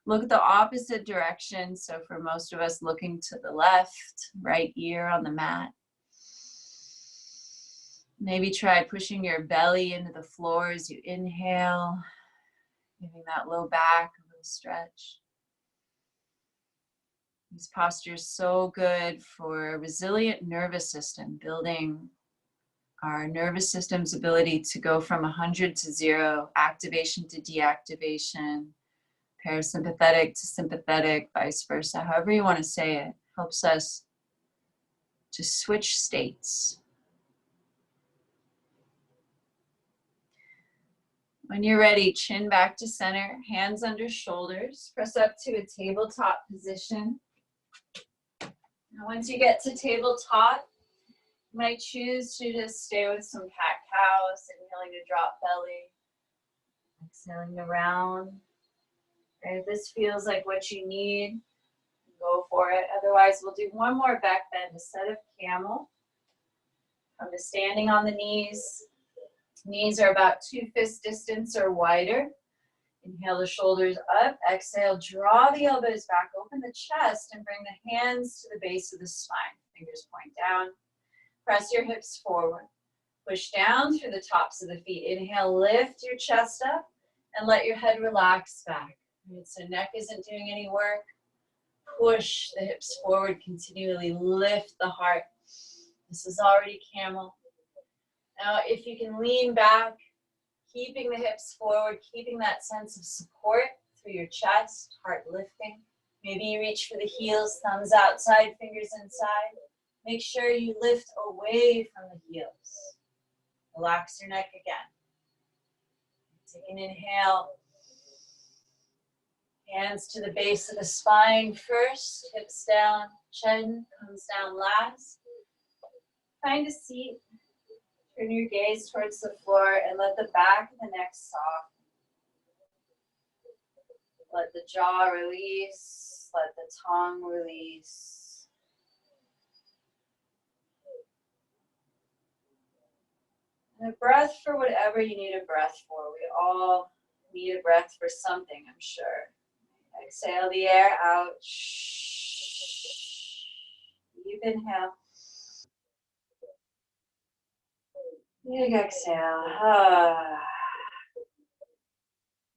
Look at the opposite direction. So for most of us, looking to the left, right ear on the mat. Maybe try pushing your belly into the floor as you inhale, giving that low back a little stretch. This posture is so good for a resilient nervous system, building our nervous system's ability to go from 100 to 0, activation to deactivation, parasympathetic to sympathetic, vice versa, however you want to say it, helps us to switch states. When you're ready, chin back to center, hands under shoulders, press up to a tabletop position. Now, once you get to tabletop, you might choose to just stay with some cat-cows, inhaling to drop belly, exhaling around. If this feels like what you need, go for it. Otherwise, we'll do one more back bend, a set of camel. Come to standing on the knees. Knees are about 2 fist distance or wider. Inhale the shoulders up. Exhale, draw the elbows back, open the chest, and bring the hands to the base of the spine. Fingers point down. Press your hips forward. Push down through the tops of the feet. Inhale, lift your chest up, and let your head relax back. So neck isn't doing any work. Push the hips forward, continually lift the heart. This is already camel. Now, if you can lean back, keeping the hips forward, keeping that sense of support through your chest, heart lifting. Maybe you reach for the heels, thumbs outside, fingers inside. Make sure you lift away from the heels. Relax your neck again. Take an inhale. Hands to the base of the spine first, hips down, chin comes down last. Find a seat. Turn your gaze towards the floor and let the back of the neck soften. Let the jaw release, let the tongue release. And a breath for whatever you need a breath for. We all need a breath for something, I'm sure. Exhale the air out. Deep inhale. Big exhale.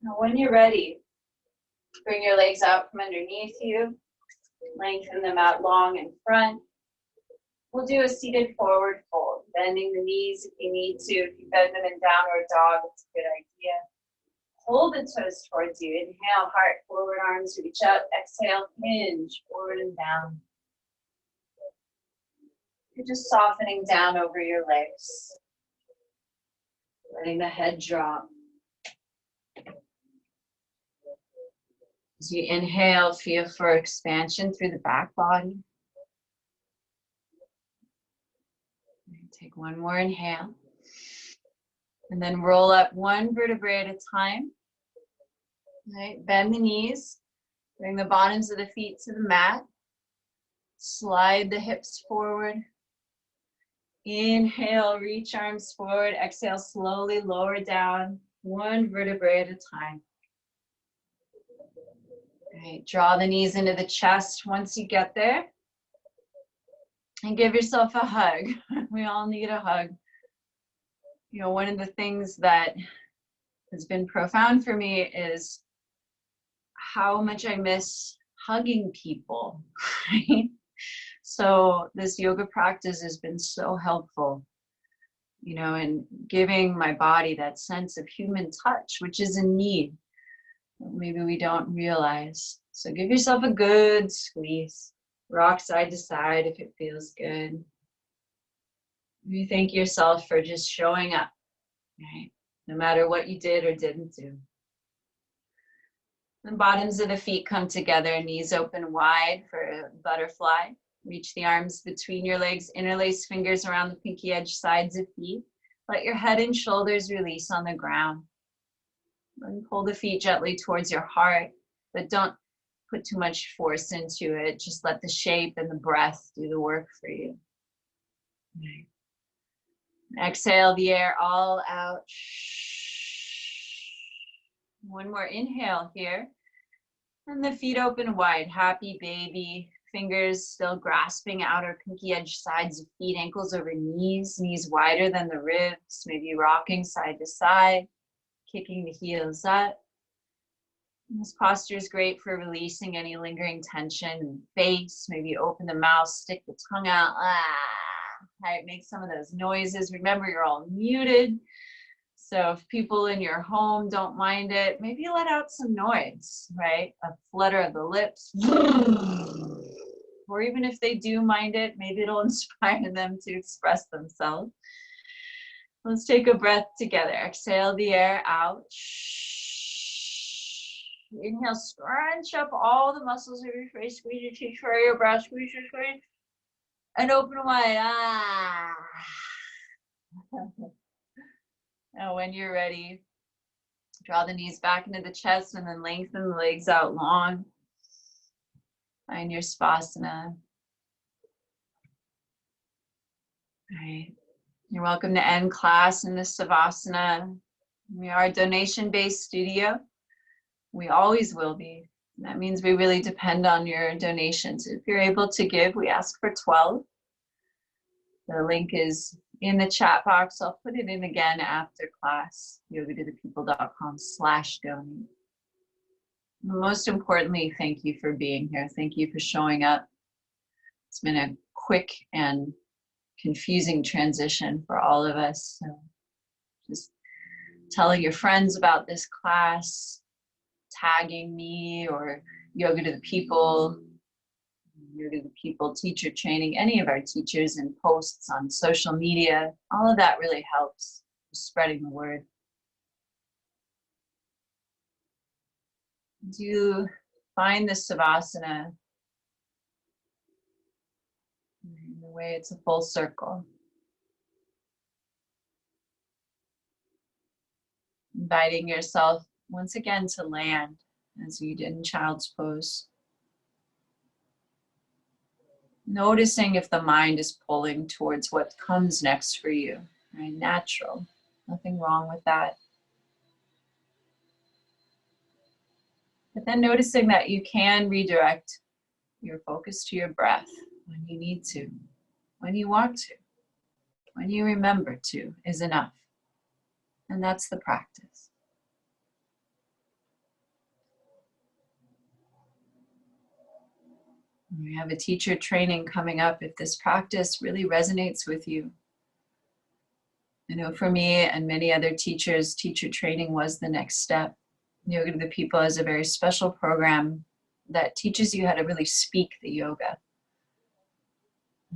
Now when you're ready, bring your legs out from underneath you. Lengthen them out long in front. We'll do a seated forward fold, bending the knees if you need to. If you bend them in downward dog, it's a good idea. Hold the toes towards you. Inhale, heart forward, arms reach up. Exhale, hinge forward and down. You're just softening down over your legs. Letting the head drop. As you inhale, feel for expansion through the back body. Take one more inhale. And then roll up one vertebrae at a time. Right, bend the knees. Bring the bottoms of the feet to the mat. Slide the hips forward. Inhale, reach arms forward. Exhale, slowly lower down. One vertebrae at a time. Right, draw the knees into the chest once you get there. And give yourself a hug. We all need a hug. You know, one of the things that has been profound for me is how much I miss hugging people, right? So this yoga practice has been so helpful, you know, in giving my body that sense of human touch, which is a need that maybe we don't realize. So give yourself a good squeeze. Rock side to side if it feels good. You thank yourself for just showing up, right? No matter what you did or didn't do. The bottoms of the feet come together, knees open wide for a butterfly. Reach the arms between your legs, interlace fingers around the pinky edge sides of feet. Let your head and shoulders release on the ground. And pull the feet gently towards your heart, but don't put too much force into it. Just let the shape and the breath do the work for you. Right. Exhale the air all out. One more inhale here. And the feet open wide, happy baby. Fingers still grasping outer pinky edge sides of feet, ankles over knees, knees wider than the ribs, maybe rocking side to side, kicking the heels up. This posture is great for releasing any lingering tension in the face. Maybe open the mouth, stick the tongue out. Right, make some of those noises. Remember, you're all muted. So if people in your home don't mind it, maybe let out some noise, right? A flutter of the lips. Or even if they do mind it, maybe it'll inspire them to express themselves. Let's take a breath together. Exhale the air out. Inhale, scrunch up all the muscles of your face. Squeeze your cheeks for your brow. Squeeze your squeeze. And open wide. Now when you're ready, draw the knees back into the chest and then lengthen the legs out long. Find your Savasana. All right. You're welcome to end class in this Savasana. We are a donation-based studio. We always will be. That means we really depend on your donations. If you're able to give, we ask for 12. The link is in the chat box. I'll put it in again after class, yogatothepeople.com/donate. Most importantly, thank you for being here. Thank you for showing up. It's been a quick and confusing transition for all of us. So just telling your friends about this class, tagging me or Yoga to the People teacher training, any of our teachers, and posts on social media. All of that really helps with spreading the word. Do find the Savasana in the way it's a full circle. Inviting yourself once again to land as you did in child's pose. Noticing if the mind is pulling towards what comes next for you, right? Natural, nothing wrong with that. But then noticing that you can redirect your focus to your breath when you need to, when you want to, when you remember to is enough. And that's the practice. We have a teacher training coming up if this practice really resonates with you. I know for me and many other teachers, teacher training was the next step. Yoga to the People is a very special program that teaches you how to really speak the yoga.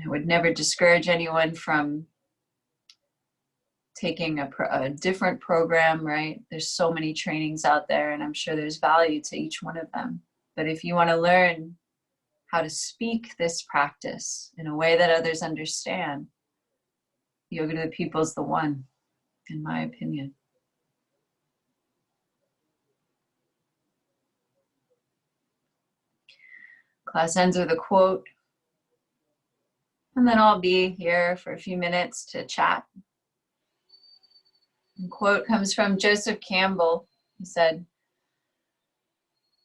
I would never discourage anyone from taking a different program, right? There's so many trainings out there, and I'm sure there's value to each one of them. But if you want to learn how to speak this practice in a way that others understand, Yoga to the People is the one, in my opinion. Class ends with a quote, and then I'll be here for a few minutes to chat. The quote comes from Joseph Campbell. He said,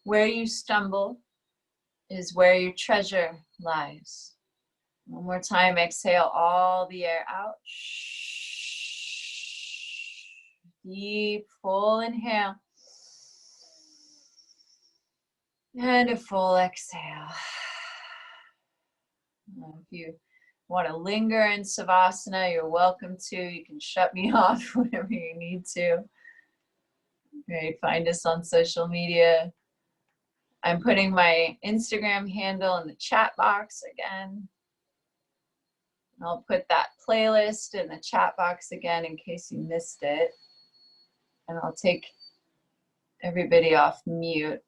"Where you stumble is where your treasure lies." One more time, exhale all the air out. Deep, full inhale. And a full exhale. If you want to linger in Savasana, you're welcome to. You can shut me off whenever you need to. Right, find us on social media. I'm putting my Instagram handle in the chat box again. I'll put that playlist in the chat box again in case you missed it. And I'll take everybody off mute.